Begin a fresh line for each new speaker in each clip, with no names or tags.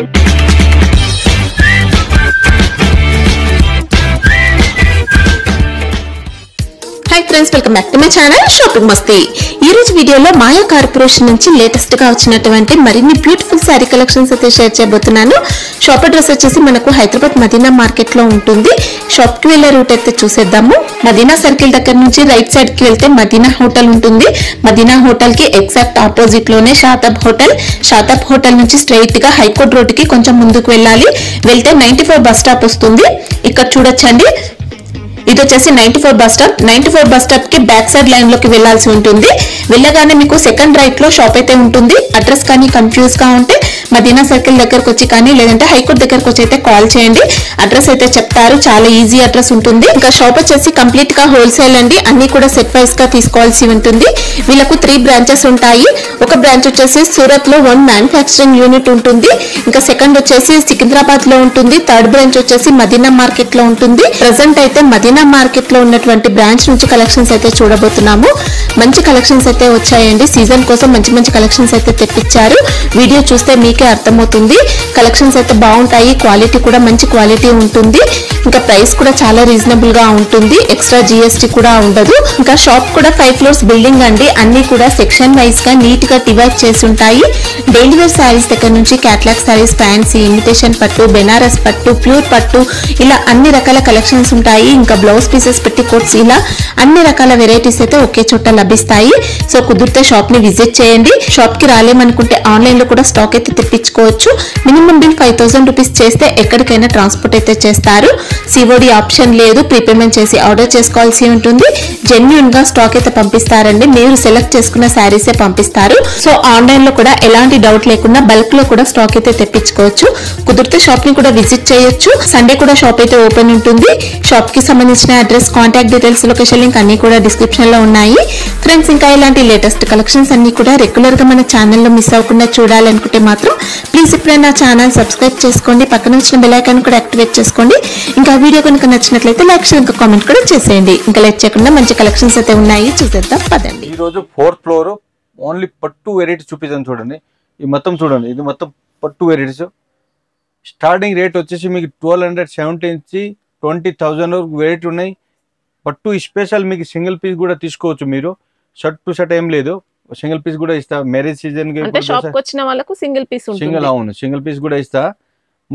Hi friends welcome back to my channel shopping Masti. ఈ రోజు వీడియోలో మాయా కార్పొరేషన్ నుంచి లేటెస్ట్ గా వచ్చినటువంటి మరిన్ని బ్యూటిఫుల్ సారీ కలెక్షన్స్ అయితే షేర్ చేయబోతున్నాను। షాప్ అడ్రస్ వచ్చేసి మనకు హైదరాబాద్ మదీనా మార్కెట్ లో ఉంటుంది। షాప్ కి వెళ్ళే రూట్ అయితే చూసేద్దాము। మదీనా సర్కిల్ దగ్గర నుంచి రైట్ సైడ్ కి వెళ్తే మదీనా హోటల్ ఉంటుంది। మదీనా హోటల్ కి ఎగ్జాక్ట్ ఆపోజిట్ లోనే షాతాబ్ హోటల్ నుంచి స్ట్రైట్ గా హైకోర్ట్ రోడ్ కి కొంచెం ముందుకు వెళ్ళాలి। వెళ్తే 94 బస్ స్టాప్ వస్తుంది। ఇక్కడ చూడొచ్చండి, ఇది వచ్చేసి 94 బస్ స్టాప్ కి బ్యాక్ సైడ్ లైన్ లోకి వెళ్లాల్సి ఉంటుంది। వెళ్ళగానే మీకు సెకండ్ రైట్ లో షాప్ అయితే ఉంటుంది। అడ్రస్ కానీ కన్ఫ్యూజ్ గా ఉంటే మదీనా సర్కిల్ దగ్గరకు వచ్చి కానీ లేదంటే హైకోర్ట్ దగ్గరకు వచ్చి అయితే కాల్ చేయండి, అడ్రస్ అయితే చెప్తారు। చాలా ఈజీ అడ్రస్ ఉంటుంది। ఇంకా షాప్ వచ్చేసి కంప్లీట్ గా హోల్సేల్ అండి, అన్ని కూడా సెట్ వైస్ గా తీసుకోవాల్సి ఉంటుంది। వీళ్ళకు 3 బ్రాంచెస్ ఉంటాయి। ఒక బ్రాంచ్ వచ్చేసి సూరత్ లో 1 మ్యానుఫ్యాక్చరింగ్ యూనిట్ ఉంటుంది। ఇంకా సెకండ్ వచ్చేసి సికింద్రాబాద్ లో ఉంటుంది। థర్డ్ బ్రాంచ్ వచ్చేసి మదీనా మార్కెట్ లో ఉంటుంది। ప్రెసెంట్ అయితే మదీనా మార్కెట్ లో ఉన్నటువంటి బ్రాంచ్ నుంచి కలెక్షన్స్ అయితే చూడబోతున్నాము। మంచి కలెక్షన్స్ అయితే వచ్చాయండి, సీజన్ కోసం మంచి మంచి కలెక్షన్స్ అయితే తెప్పించారు। వీడియో చూస్తే మీకే అర్థమవుతుంది। కలెక్షన్స్ అయితే బాగుంటాయి, క్వాలిటీ కూడా మంచి క్వాలిటీ ఉంటుంది। ఇంకా ప్రైస్ కూడా చాలా రీజనబుల్ గా ఉంటుంది, ఎక్స్ట్రా జిఎస్టీ కూడా ఉండదు। ఇంకా షాప్ కూడా 5 ఫ్లోర్స్ బిల్డింగ్ అండి, అన్ని కూడా సెక్షన్ వైజ్ గా నీట్ గా డివైడ్ చేసి ఉంటాయి। డైలీ వేర్ సారీస్ దగ్గర నుంచి క్యాట్లాగ్ సారీస్, ఫ్యాన్సీ, ఇమిటేషన్ పట్టు, బెనారస్ పట్టు, ప్యూర్ పట్టు, ఇలా అన్ని రకాల కలెక్షన్స్ ఉంటాయి। ఇంకా బ్లౌజ్ పీసెస్, పెట్టికోట్స్, ఇలా అన్ని రకాల వెరైటీస్ అయితే ఒకే చోట లభిస్తాయి। సో కుదిరితే షాప్ ని విజిట్ చేయండి। షాప్ కి రాలేమనుకుంటే ఆన్లైన్ లో కూడా స్టాక్ అయితే తెప్పించుకోవచ్చు। మినిమం బిల్ 5000 రూపీస్ చేస్తే ఎక్కడికైనా ట్రాన్స్పోర్ట్ అయితే చేస్తారు। సిఓడి ఆప్షన్ లేదు, ప్రీపేమెంట్ చేసి ఆర్డర్ చేసుకోవాల్సి ఉంటుంది। జెన్యూన్ గా స్టాక్ అయితే పంపిస్తారండి, మీరు సెలెక్ట్ చేసుకున్న శారీసే పంపిస్తారు। సో ఆన్లైన్ లో కూడా ఎలాంటి డౌట్ లేకుండా బల్క్ లో కూడా స్టాక్ అయితే తెప్పించుకోవచ్చు। కుదిరితే షాప్ ని కూడా విజిట్ చేయొచ్చు। సండే కూడా షాప్ అయితే ఓపెన్ ఉంటుంది। షాప్ కి సంబంధించిన address, contact details, location link అన్ని కూడా డిస్క్రిప్షన్ లో ఉన్నాయి ఫ్రెండ్స్। ఇంకా ఇలాంటి లేటెస్ట్ కలెక్షన్స్ అన్ని కూడా రెగ్యులర్ గా మన ఛానల్లో మిస్ అవ్వకుండా చూడాలనుకుంటే మాత్రం ప్లీజ్ ఇప్పుడే నా ఛానల్ సబ్స్క్రైబ్ చేసుకోండి, పక్కన వచ్చిన బెల్ ఐకాన్ కూడా యాక్టివేట్ చేసుకోండి। ఇంకా వీడియో కనుక నచ్చినట్లయితే లైక్, షేర్, ఇంకా కామెంట్ కూడా చేసేయండి। ఇంకా లైక్ చేయకుండా మంచి కలెక్షన్స్ అయితే ఉన్నాయి, చూసేద్దాం పదండి।
ఈ రోజు 4th ఫ్లోర్ ఓన్లీ పట్టు వెరైటీ చూపిస్తాను చూడండి। ఈ మొత్తం చూడండి, ఇది మొత్తం పట్టు వెరైటీస్। స్టార్టింగ్ రేట్ వచ్చేసి మీకు 1270 నుంచి 20,000 వరకు వెరైటీ ఉన్నాయి। పట్టు స్పెషల్ మీకు సింగిల్ పీస్ కూడా తీసుకోవచ్చు, మీరు షర్ట్ టు షర్ట్ ఏం లేదు, సింగిల్ పీస్ కూడా ఇస్తా। మ్యారేజ్ సీజన్ కి
షాప్ కి వచ్చిన వాళ్ళకు సింగిల్ పీస్ ఉంటుంది,
సింగిల్ అవును సింగిల్ పీస్ కూడా ఇస్తా।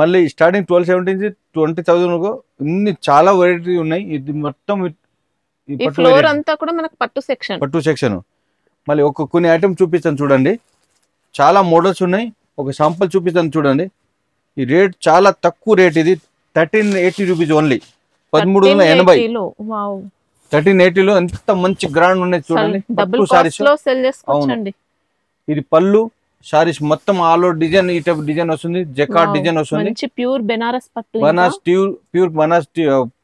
మళ్ళీ స్టార్టింగ్ 1270 నుంచి 20,000 వరకు ఇన్ని చాలా వెరైటీ ఉన్నాయి। ఇది మొత్తం
ఈ ఫ్లోర్ అంతా కూడా మనకు పట్టు సెక్షన్। మళ్ళీ
కొన్ని ఐటమ్ చూపిస్తాను చూడండి, చాలా మోడల్స్ ఉన్నాయి। ఒక శాంపుల్ చూపిస్తాను చూడండి। ఈ రేట్ చాలా తక్కువ రేట్, ఇది 1380 రూపీస్ ఓన్లీ, 1380। 1380లో ఎంత మంచి గ్రాండ్ ఉన్నాయి చూడండి, పట్టు సారీస్। ఇది పళ్ళు సారీస్ మొత్తం ఆల్ ఓవర్ డిజైన్, ఈ టైప్ డిజైన్ వస్తుంది, జకార్డ్ డిజైన్ వస్తుంది,
ప్యూర్ బెనారస్ పట్టు,
ప్యూర్ బనారస్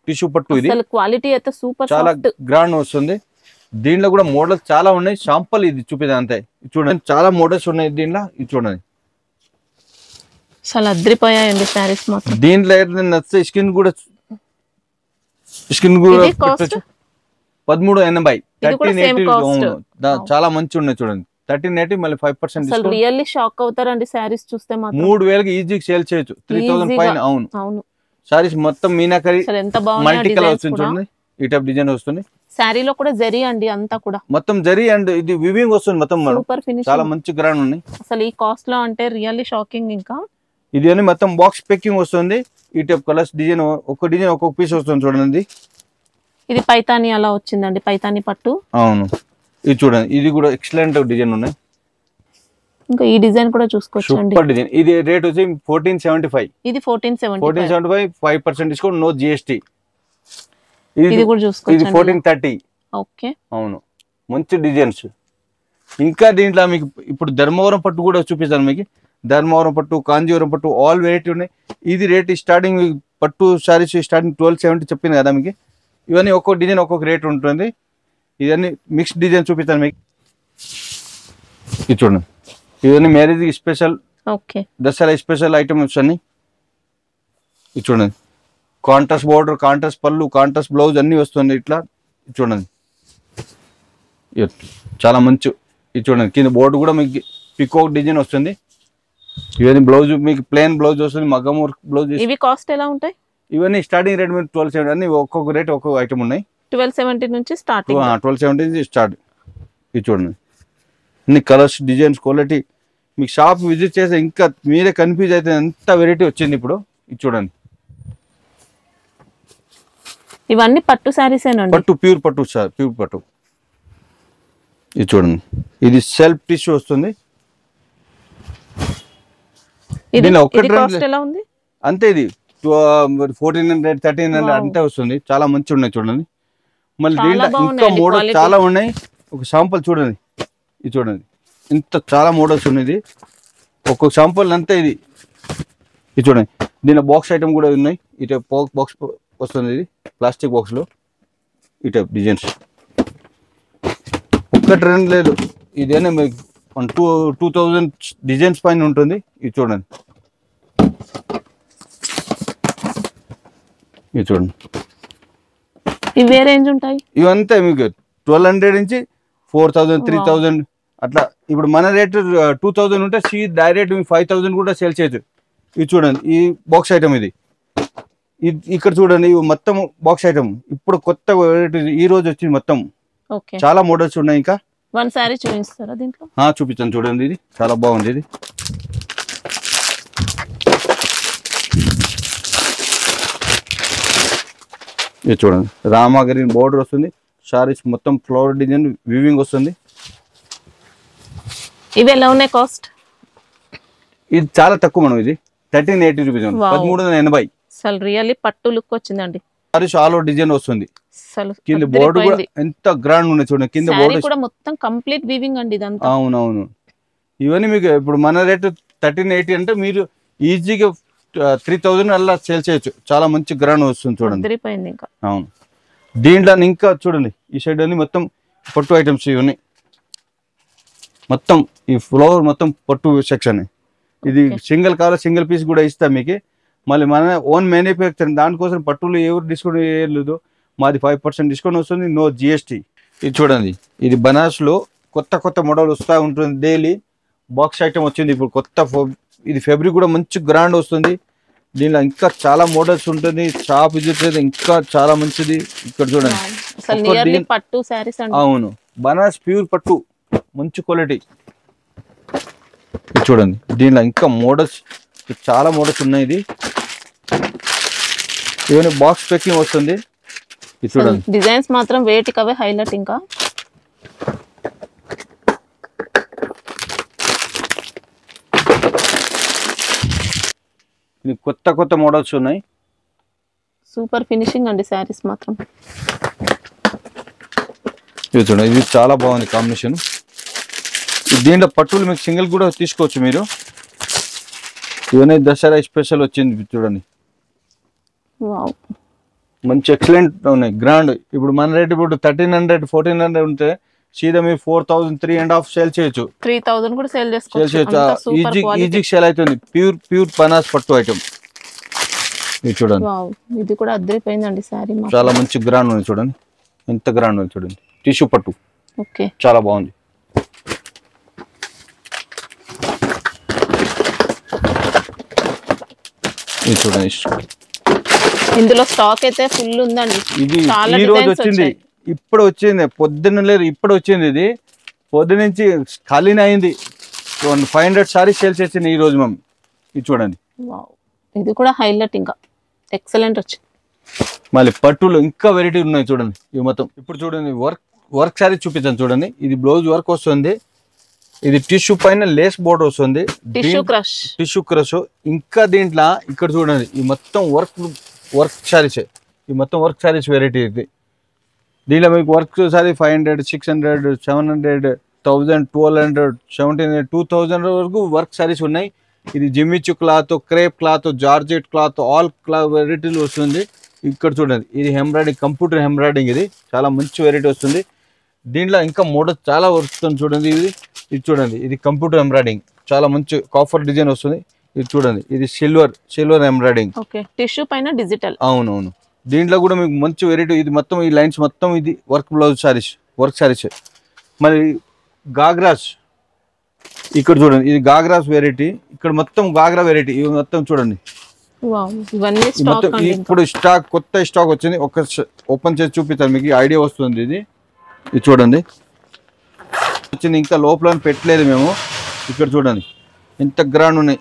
టిష్యూ పట్టు। ఇది
క్వాలిటీ అయితే సూపర్,
చాలా గ్రాండ్ వస్తుంది। దీంట్లో కూడా మోడల్స్ చాలా ఉన్నాయి, శాంపుల్ ఇది చూపిదా అంతే। చూడండి చాలా మోడల్స్ ఉన్నాయి దీంట్లో, ఇది చూడండి
చాలా అద్రిపోయాయండి సారీస్ మాత్రం।
దీంట్లో నచ్చితే స్కిన్ కూడా 1380, 1380 చాలా మంచి ఉన్నాయి చూడండి। 1380 మళ్ళీ 5%
అసలు రియల్లీ షాక్ అవుతారండి సారీస్ చూస్తే మాత్రం।
3000కి ఈజీగా సేల్ చేయొచ్చు, 3000 పైన। అవును సారీస్ మొత్తం మీనాకరి మల్టీ కలర్ వస్తుంది చూడండి, ఈ టైప్ డిజైన్ వస్తుంది।
సారీలో కూడా జరీ అండి, అంతా కూడా
మొత్తం జరీ అండ్ ఇది వివింగ్ వస్తుంది మొత్తం, చాలా మంచి గ్రాండ్ ఉన్నాయి
అసలు ఈ కాస్ట్ లో, అంటే రియల్లీ షాకింగ్। ఇంకా
ఇది అని మొత్తం బాక్స్ ప్యాకింగ్ వస్తుంది, ఈ టైప్ కలర్స్ డిజైన్, ఒక డిజైన్ ఒక్కొక్క పీస్ వస్తుంది చూడండి।
ఇది పైతాని అలా వచ్చిందండి, పైతాని పట్టు।
అవును ఇది చూడండి, ఇది కూడా ఎక్సలెంట్ డిజైన్ ఉన్నాయి।
ఇంకా ఈ డిజైన్ కూడా చూసుకోవచ్చు,
సూపర్ డిజైన్। ఇది రేట్ వచ్చి 1475,
ఇది 1475,
5% డిస్కౌంట్, నో జిఎస్టీ।
ఇది కూడా చూసుకోవచ్చు,
ఇది 1430।
ఓకే
అవును మంచి డిజైన్స్। ఇంకా దీంట్లో మీకు ఇప్పుడు ధర్మవరం పట్టు కూడా చూపిస్తాను మీకు, ధర్మవరం పట్టు, కాంజీవరం పట్టు, ఆల్ వెరైటీ ఉన్నాయి। ఇది రేట్ స్టార్టింగ్ పట్టు సారీస్ స్టార్టింగ్ 1270 చెప్పింది కదా మీకు। ఇవన్నీ ఒక్కొక్క డిజైన్ ఒక్కొక్క రేట్ ఉంటుంది, ఇవన్నీ మిక్స్డ్ డిజైన్ చూపిస్తాను మీకు। ఇది చూడండి, ఇవన్నీ marriage special, Dasara special items అన్ని। ఇది చూడండి, కాంట్రాస్ట్ బోర్డర్, కాంట్రాస్ట్ పళ్ళు, కాంట్రాస్ట్ బ్లౌజ్ అన్ని వస్తుంది ఇట్లా। చూడండి చాలా మంచి, ఇది చూడండి కింద బోర్డు కూడా మీకు పికాక్ డిజైన్ వస్తుంది, ఇవన్నీ బ్లౌజ్ మీకు ప్లెయిన్ బ్లౌజ్ వస్తుంది, మగ్గం వర్క్ బ్లౌజ్.
ఇవి కాస్ట్ ఎలా ఉంటాయి?
ఇవన్నీ స్టార్టింగ్ రేట్ మీరు 1270 అన్ని ఒక్కొక్క రేట్ ఒక్కొక్క ఐటమ్ ఉన్నాయి.
1270 నుంచి స్టార్టింగ్.
1270 స్టార్ట్. ఇది చూడండి అన్ని కలర్స్, డిజైన్స్, క్వాలిటీ. మీకు షాప్ విజిట్ చేస్తే ఇంకా మీరే కన్ఫ్యూజ్ అయితే ఎంత వెరైటీ వచ్చింది ఇప్పుడు. ఇది చూడండి
ఇవన్నీ పట్టు సారీస్ ఏనండి?
పట్టు, ప్యూర్ పట్టు సార్, ప్యూర్ పట్టు. ఇది చూడండి ఇది సెల్ఫ్ టిష్యూ వస్తుంది. అంతే ఇది 1400 1300 అంతే వస్తుంది. చాలా మంచి ఉన్నాయి చూడండి. మళ్ళీ దీంట్లో ఇంకా మోడల్ చాలా ఉన్నాయి. ఒక శాంపుల్ చూడండి. ఇది చూడండి ఇంత చాలా మోడల్స్ ఉన్నాయి. ఒక్కొక్క శాంపుల్ అంతే ఇది. ఇది చూడండి దీనిలో బాక్స్ ఐటమ్ కూడా ఉన్నాయి. ఈ టైప్ బాక్స్ వస్తుంది. ఇది ప్లాస్టిక్ బాక్స్ లో ఈ టైప్ డిజైన్స్ ఒక్కటి రెండు లేదు. ఇదేనా మీకు 2000 డిజైన్స్ పైన ఉంటుంది. ఇది చూడండి. ఇది చూడండి
ఇవే రేంజ్ ఉంటాయి.
ఇవంతా మీకు 1200 నుంచి 4000 3000 అట్లా. ఇప్పుడు మన రేట్ 2000 ఉంటే డైరెక్ట్ 5000 కూడా సేల్ చేయొచ్చు. ఇది చూడండి ఈ బాక్స్ ఐటమ్. ఇది ఇక్కడ చూడండి ఇవి మొత్తం బాక్స్ ఐటమ్. ఇప్పుడు కొత్త ఈ రోజు వచ్చింది మొత్తం. చాలా మోడల్స్ ఉన్నాయి. ఇంకా
వన్ సారీ చూపిస్తారా దీంట్లో?
చూపించాను చూడండి. ఇది చాలా బాగుంది. ఇది చూడండి రామా గ్రీన్ బోర్డర్ వస్తుంది. సారీస్ మొత్తం ఫ్లవర్ డిజైన్ వీవింగ్ వస్తుంది.
ఇవి ఎలా ఉన్నాయి కాస్ట్?
ఇది చాలా తక్కువ మనం. ఇది 1380 రూపీస్, 1380.
అసలు రియల్లీ పట్టు లుక్ వచ్చిందండి.
సారీస్ ఆల్ ఓవర్ డిజైన్ వస్తుంది. కింద బోర్డర్ కూడా ఎంత గ్రాండ్ ఉంది చూడండి. కింద బోర్డర్
కూడా మొత్తం కంప్లీట్ వీవింగ్ అండి ఇదంతా.
అవునవును. ఇవన్నీ మీకు ఇప్పుడు మన రేట్ 1380 అంటే మీరు ఈజీగా 3000 అలా సేల్ చేయొచ్చు. చాలా మంచి గ్రాండ్ వస్తుంది చూడండి. అవును. దీంట్లో ఇంకా చూడండి ఈ సైడ్ అన్ని మొత్తం పట్టు ఐటమ్స్ ఇవన్నీ. మొత్తం ఈ ఫ్లవర్ మొత్తం పట్టు సెక్షన్. ఇది సింగిల్ కావాలి సింగిల్ పీస్ కూడా ఇస్తాం మీకు. మళ్ళీ మన ఓన్ మ్యానుఫ్యాక్చరింగ్, దానికోసం పట్టులు ఎవరు డిస్కౌంట్ చేయలేదు. మాది 5% డిస్కౌంట్ వస్తుంది, నో జిఎస్టీ. ఇది చూడండి ఇది బనారస్లో కొత్త కొత్త మోడల్ వస్తూ ఉంటుంది. డైలీ బాక్స్ ఐటమ్ వచ్చింది ఇప్పుడు కొత్త. ఇది ఫ్యాబ్రిక్ కూడా మంచి గ్రాండ్ వస్తుంది. దీనిలో ఇంకా చాలా మోడల్స్ ఉంటుంది. షాప్ విజిట్ చేస్తే ఇంకా చాలా మంచిది. ఇక్కడ చూడండి
పట్టు సారీస్.
అవును బనారస్ ప్యూర్ పట్టు మంచి క్వాలిటీ. ఇది చూడండి దీనిలో ఇంకా మోడల్స్ చాలా మోడల్స్ ఉన్నాయి. ఇది ఇవన్నీ బాక్స్ ప్యాకింగ్ వస్తుంది. ఇది చూడండి
డిజైన్స్ మాత్రం వేటికి అవే హైలైట్. ఇంకా
కొత్త కొత్త మోడల్స్ ఉన్నాయి.
సూపర్ ఫినిషింగ్ అండి సారీస్ మాత్రం.
ఇది చూడండి ఇది చాలా బాగుంది కాంబినేషన్. దీంట్లో పట్టులు మీకు సింగిల్ కూడా తీసుకోవచ్చు మీరు. ఇవన్నీ దసరా స్పెషల్ వచ్చింది చూడండి. మంచి ఎక్సలెంట్ ఉన్నాయి గ్రాండ్. ఇప్పుడు మన రేట్ ఇప్పుడు 1300 1400 ఉంటే సీదా మీరు 4350 సేల్ చేయొచ్చు.
3000 కూడా సేల్ చేసుకోవచ్చు.
ఈజీ సేల్ అవుతుంది. ప్యూర్ బనారస్ పట్టు ఐటమ్. ఇది చూడండి
ఇది కూడా అద్దరిపోయిందండి సారీ.
చాలా మంచి గ్రాండ్ ఉంది చూడండి. ఎంత గ్రాండ్ ఉంది చూడండి. టిష్యూ పట్టు చాలా బాగుంది. ఇది చూడండి
ఇందులో స్టాక్ అయితే ఫుల్ ఉందండి.
ఇది ఈ రోజు వచ్చింది, ఇప్పుడు వచ్చింది, పొద్దున్న లేదు ఇప్పుడు వచ్చింది. ఇది పొద్దు నుంచి ఖాళీనే అయింది. 500 సారీస్ సేల్ చేసింది ఈ రోజు మేము. ఇది చూడండి
ఇది కూడా హైలైట్. ఇంకా ఎక్సలెంట్ వచ్చింది.
మళ్ళీ పట్టులు ఇంకా వెరైటీ ఉన్నాయి చూడండి. ఇవి మొత్తం ఇప్పుడు చూడండి వర్క్ సారీ చూపించాను చూడండి. ఇది బ్లౌజ్ వర్క్ వస్తుంది. ఇది టిష్యూ పైన లేస్ బోర్డర్ వస్తుంది. Tissue crush. ఇంకా దీంట్లో ఇక్కడ చూడండి ఈ మొత్తం వర్క్ సారీస్. ఈ మొత్తం వర్క్ సారీస్ వెరైటీ. ఇది దీనిలో మీకు వర్క్ సారీ 500 600 700 1000 1200 1700 2000 వరకు వర్క్ సారీస్ ఉన్నాయి. ఇది జిమ్మిచు cloth, crepe cloth, georgette cloth, all వెరైటీలు వస్తుంది. ఇక్కడ చూడండి ఇది ఎంబ్రాయిడింగ్, కంప్యూటర్ ఎంబ్రాయిడింగ్. ఇది చాలా మంచి వెరైటీ వస్తుంది. దీంట్లో ఇంకా మోడల్ చాలా వస్తుంది చూడండి. ఇది చూడండి ఇది కంప్యూటర్ ఎంబ్రాయిడింగ్ చాలా మంచి కాఫర్ డిజైన్ వస్తుంది. ఇది చూడండి ఇది సిల్వర్ ఎంబ్రాయిడింగ్.
టిష్యూ పైన డిజిటల్.
అవునవును. దీంట్లో కూడా మీకు మంచి వెరైటీ. ఇది మొత్తం ఈ లైన్స్ మొత్తం ఇది work blouse saris, work saris. మరి గాగ్రాస్ ఇక్కడ చూడండి ఇది గాగ్రాస్ వెరైటీ, ఇక్కడ మొత్తం గాగ్రా వెరైటీ, ఇవి మొత్తం చూడండి.
ఇవన్నీ
మొత్తం ఇప్పుడు స్టాక్ కొత్త స్టాక్ వచ్చింది. ఒక ఓపెన్ చేసి చూపిస్తాను మీకు ఐడియా వస్తుంది. ఇది చూడండి వచ్చింది, ఇంకా లోపల పెట్టలేదు మేము. ఇక్కడ చూడండి ఎంత గ్రాండ్ ఉన్నాయి.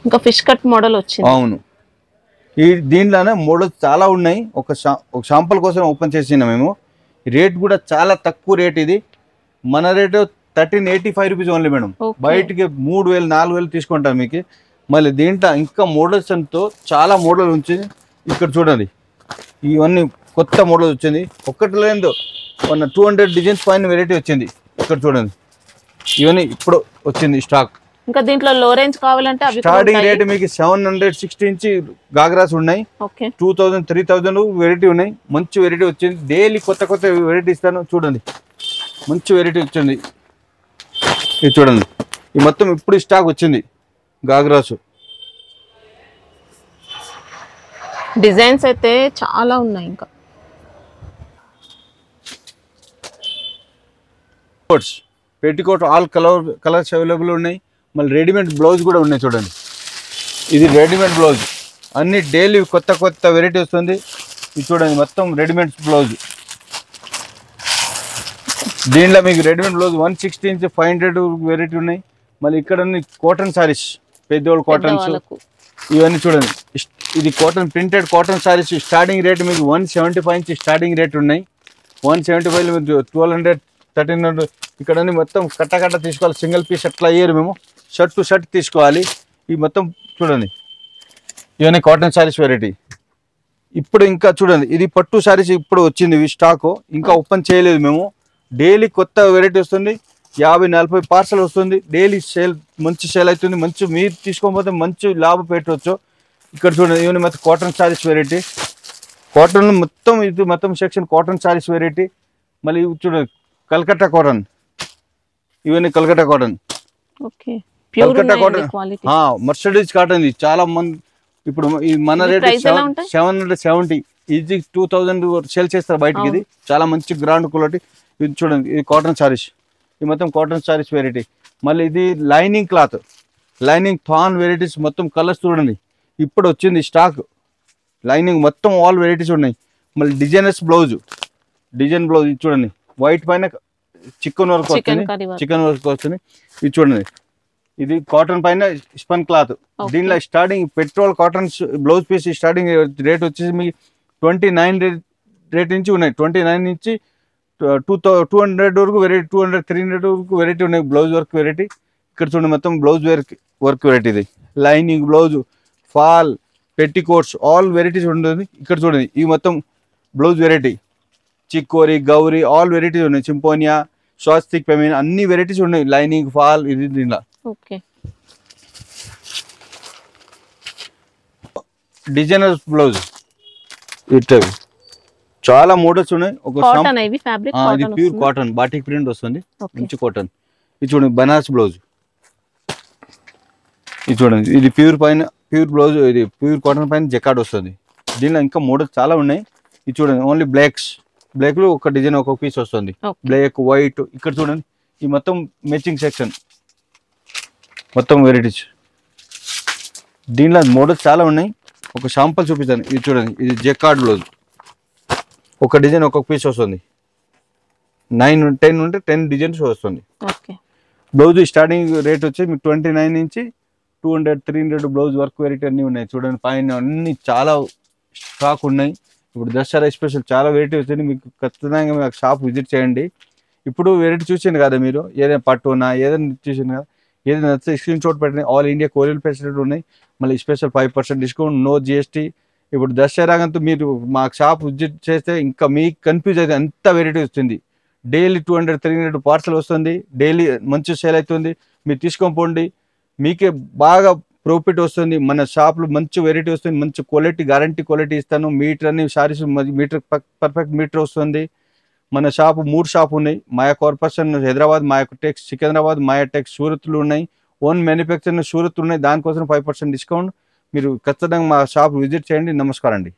ఇంకా ఫిష్ కట్ మోడల్ వచ్చింది.
అవును, ఈ దీంట్లోనే మోడల్స్ చాలా ఉన్నాయి. ఒక శాంపుల్ కోసం ఓపెన్ చేసిన మేము. రేట్ కూడా చాలా తక్కువ రేట్. ఇది మన రేటు 1385 రూపీస్ ఓన్లీ మేడం. బయటికి 3000 4000 తీసుకుంటాం మీకు. మళ్ళీ దీంట్లో ఇంకా మోడల్స్ అంతా చాలా మోడల్ వచ్చింది. ఇక్కడ చూడండి ఇవన్నీ కొత్త మోడల్ వచ్చింది. ఒక్కటి లేదు 200 డిజైన్స్ పైన వెరైటీ వచ్చింది. ఇక్కడ చూడండి ఇవన్నీ ఇప్పుడు వచ్చింది స్టాక్.
ఇంకా దీంట్లో లో రేంజ్ కావాలంటే
స్టార్టింగ్ రేట్ మీకు 760 నుంచి గాగ్రాస్ ఉన్నాయి. 2000 3000 వెరైటీ ఉన్నాయి. మంచి వెరైటీ వచ్చింది. డైలీ కొత్త కొత్త వెరైటీ ఇస్తాను. చూడండి మంచి వెరైటీ వచ్చింది. ఇది చూడండి ఈ మొత్తం ఇప్పుడు స్టాక్ వచ్చింది గాగ్రాస్.
డిజైన్స్ అయితే చాలా ఉన్నాయి. ఇంకా
పెట్టికోట్ ఆల్ కలర్స్ అవైలబుల్ ఉన్నాయి. మళ్ళీ రెడీమేడ్ బ్లౌజ్ కూడా ఉన్నాయి. చూడండి ఇది రెడీమేడ్ బ్లౌజ్, అన్ని డైలీ కొత్త కొత్త వెరైటీ వస్తుంది. ఇది చూడండి మొత్తం రెడీమేడ్ బ్లౌజ్. దీంట్లో మీకు రెడీమేడ్ బ్లౌజ్ 160 నుంచి 500 వెరైటీ ఉన్నాయి. మళ్ళీ ఇక్కడ కాటన్ సారీస్, పెద్దోళ్ళు కాటన్స్ ఇవన్నీ చూడండి. ఇది cotton printed cotton saris starting rate మీకు 175 నుంచి స్టార్టింగ్ రేట్ ఉన్నాయి. 175 మీకు 1200 1300. ఇక్కడ మొత్తం కట్ట తీసుకోవాలి. సింగిల్ పీస్ అట్లా అయ్యారు మేము. షర్ట్ టు షర్ట్ తీసుకోవాలి. ఈ మొత్తం చూడండి ఇవన్నీ కాటన్ సారీస్ వెరైటీ. ఇప్పుడు ఇంకా చూడండి ఇది పట్టు సారీస్ ఇప్పుడు వచ్చింది. ఇవి స్టాక్ ఇంకా ఓపెన్ చేయలేదు మేము. డైలీ కొత్త వెరైటీ వస్తుంది. 50-40 పార్సల్ వస్తుంది. డైలీ సేల్ మంచి సేల్ అవుతుంది. మంచి మీరు తీసుకోకపోతే మంచి లాభం పెట్టవచ్చు. ఇక్కడ చూడండి ఇవన్నీ మొత్తం కాటన్ సారీస్ వెరైటీ. కాటన్ మొత్తం ఇది మొత్తం సెక్షన్ కాటన్ సారీస్ వెరైటీ. మళ్ళీ చూడండి కల్కట్టా కాటన్, ఇవన్నీ Calcutta cotton. Calcutta cotton Mercedes cotton. ఇది చాలా మంది ఇప్పుడు మన రేట్ 770, ఈజీ 2000 సేల్ చేస్తారు బయటకి. ఇది చాలా మంచి గ్రాండ్ క్వాలిటీ. ఇది చూడండి ఇది కాటన్ సారీస్, ఇది మొత్తం కాటన్ సారీస్ వెరైటీ. మళ్ళీ ఇది lining cloth, lining than varieties మొత్తం కలర్స్ చూడండి ఇప్పుడు వచ్చింది స్టాక్. లైనింగ్ మొత్తం ఆల్ వెరైటీస్ ఉన్నాయి. మళ్ళీ డిజైనర్స్ బ్లౌజ్, డిజైన్ బ్లౌజ్ ఇది చూడండి వైట్ పైన చికెన్ వర్క్ వస్తుంది. చికెన్ వర్క్ వస్తుంది. ఇది చూడండి ఇది కాటన్ పైన స్పన్ క్లాత్. దీనిలో starting petrol cotton blouse piece starting rate వచ్చేసి మీకు 29 రేట్ నుంచి ఉన్నాయి. 29 నుంచి 200 వరకు వెరైటీ, 200 300 వరకు వెరైటీ ఉన్నాయి బ్లౌజ్ వర్క్ వెరైటీ. ఇక్కడ చూడండి మొత్తం బ్లౌజ్ వర్క్ వెరైటీ. ఇది lining blouse, fall, petticoats all varieties ఉంటుంది. ఇక్కడ చూడండి ఇవి మొత్తం బ్లౌజ్ వెరైటీ. చిక్కోరి, గౌరీ ఆల్ వెరైటీస్ ఉన్నాయి. చింపోనియా, స్వాస్తిక్, పెమిన్ అన్ని వెరైటీస్ ఉన్నాయి. లైనింగ్, ఫాల్ ఇది దీనిలో. డిజైనర్ బ్లౌజ్ ఇట్లా చాలా మోడల్స్ ఉన్నాయి. ఒక ఇది ప్యూర్ కాటన్ బాటిక్ ప్రింట్ వస్తుంది. మంచి కాటన్. ఇది చూడండి బనారస్ బ్లౌజ్. ఇది చూడండి ఇది ప్యూర్ పైన ప్యూర్ బ్లౌజ్. ఇది ప్యూర్ కాటన్ పైన జకార్డ్ వస్తుంది. దీనిలో ఇంకా మోడల్స్ చాలా ఉన్నాయి. ఇది చూడండి ఓన్లీ బ్లాక్స్, బ్లాక్ లో ఒక డిజైన్ ఒక్కొక్క పీస్ వస్తుంది. Black, white. ఇక్కడ చూడండి ఈ మొత్తం మ్యాచింగ్ సెక్షన్ మొత్తం వెరైటీస్. దీనిలో మోడల్స్ చాలా ఉన్నాయి. ఒక శాంపుల్ చూపిస్తాను. ఇది చూడండి ఇది జకార్డ్ బ్లౌజ్. ఒక డిజైన్ ఒక్కొక్క పీస్ వస్తుంది. 9-10 ఉంటే 10 డిజైన్స్ వస్తుంది. బ్లౌజ్ స్టార్టింగ్ రేట్ వచ్చి మీకు 29 నుంచి 200 300 బ్లౌజ్ వర్క్ వెరైటీ అన్నీ ఉన్నాయి. చూడండి పైన అన్ని చాలా స్టాక్ ఉన్నాయి. ఇప్పుడు దసరా స్పెషల్ చాలా వెరైటీ వచ్చింది. మీకు ఖచ్చితంగా మీకు షాప్ విజిట్ చేయండి. ఇప్పుడు వెరైటీ చూసింది కదా మీరు, ఏదైనా పట్టునా ఏదైనా చూసింది కదా, ఏదైనా నచ్చితే స్క్రీన్ షాట్ పెట్టండి. ఆల్ ఇండియా కొరియర్ ఫెసిలిటీ ఉన్నాయి. మళ్ళీ స్పెషల్ 5% డిస్కౌంట్, నో GST. ఇప్పుడు దసరాగంతూ మీరు మా షాప్ విజిట్ చేస్తే ఇంకా మీకు కన్ఫ్యూజ్ అయితే అంత వెరైటీ వస్తుంది. డైలీ 200 300 పార్సల్ వస్తుంది. డైలీ మంచి సేల్ అవుతుంది. మీరు తీసుకొని పోండి, మీకే బాగా ప్రాఫిట్ వస్తుంది. మన షాప్లో మంచి వెరైటీ వస్తుంది. మంచి క్వాలిటీ, గ్యారంటీ క్వాలిటీ ఇస్తాను. మీటర్ అన్ని సారీస్ మీటర్ పర్ఫెక్ట్ మీటర్ వస్తుంది. మన షాపు 3 షాపు ఉన్నాయి. మాయా కార్పొరేషన్ హైదరాబాద్, మాయా టెక్స్ సికింద్రాబాద్, మాయా టెక్స్ సూరత్లు ఉన్నాయి. ఓన్ మ్యానుఫ్యాక్చరింగ్ సూరత్ ఉన్నాయి. దానికోసం 5% డిస్కౌంట్. మీరు ఖచ్చితంగా మా షాప్ విజిట్ చేయండి. నమస్కారం అండి.